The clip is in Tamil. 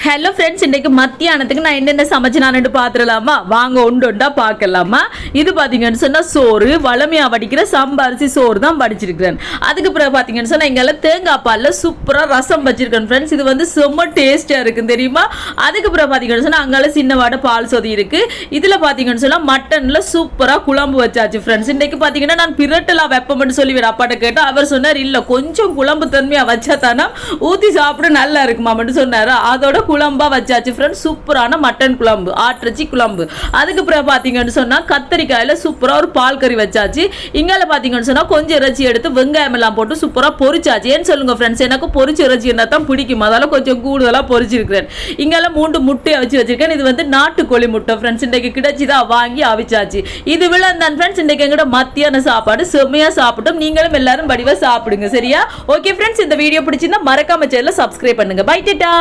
ஹலோ ஃப்ரெண்ட்ஸ், இன்றைக்கு மத்தியானத்துக்கு நான் என்னென்ன சமைச்சினான்னு பார்த்துடலாமா? வாங்க ஒண்டா பார்க்கலாமா? இது பார்த்தீங்கன்னு சொன்னால் சோறு, வளமையாக வடிக்கிற சம்பாரிசி சோறு தான் வடிச்சிருக்கிறேன். அதுக்கு பிறகு பார்த்தீங்கன்னு சொன்னால் எங்கெல்லாம் தேங்காய் பாலில் சூப்பராக ரசம் வச்சிருக்கேன் ஃப்ரெண்ட்ஸ். இது வந்து செம்ம டேஸ்ட்டாக இருக்குன்னு தெரியுமா? அதுக்கு பிறகு பார்த்தீங்கன்னு சொன்னால் அங்கால சின்ன வாடை பால் சொதி இருக்குது. இதில் பார்த்தீங்கன்னு சொன்னால் மட்டனில் சூப்பராக குழம்பு வச்சாச்சு ஃப்ரெண்ட்ஸ். இன்றைக்கு பார்த்தீங்கன்னா நான் பிரட்டலாக வெப்பம்னு சொல்லி அப்பாட்ட கேட்டால் அவர் சொன்னார், இல்லை கொஞ்சம் குழம்பு தன்மையாக வச்சா தானே ஊற்றி சாப்பிட நல்லா இருக்குமான்னு சொன்னார். அதோட குழம்பா வச்சாச்சு ஃப்ரெண்ட்ஸ். சூப்பரான மட்டன் குழம்பு, ஆட்டிறைச்சி குழம்பு. அதுக்கு பிறகு பார்த்தீங்கன்னு சொன்னால் கத்தரிக்காயில் சூப்பராக ஒரு பால் கறி வச்சாச்சு. இங்கால பார்த்தீங்கன்னு சொன்னால் கொஞ்சம் இறைச்சி எடுத்து வெங்காயம் எல்லாம் போட்டு சூப்பராக பொரிச்சாச்சு. ஏன்னு சொல்லுங்க ஃப்ரெண்ட்ஸ், எனக்கு பொரிச்ச இறைச்சி என்ன தான் பிடிக்கும், அதால கொஞ்சம் கூடுதலாக பொரிச்சிருக்கிறேன். இங்கால 3 முட்டையை வச்சிருக்கேன். இது வந்து நாட்டுக்கோழி முட்டை ஃப்ரெண்ட்ஸ். இன்றைக்கு கிடைச்சிதான் வாங்கி அவிச்சாச்சு. இது விழந்தான் ஃப்ரெண்ட்ஸ். இன்றைக்கு எங்கட மத்தியான சாப்பாடு செம்மையாக சாப்பிட்டோம். நீங்களும் எல்லாரும் வடிவாக சாப்பிடுங்க சரியா? ஓகே ஃப்ரெண்ட்ஸ், இந்த வீடியோ பிடிச்சிருந்தா மறக்காம சேனலை சப்ஸ்கிரைப் பண்ணுங்க. பை டாடா.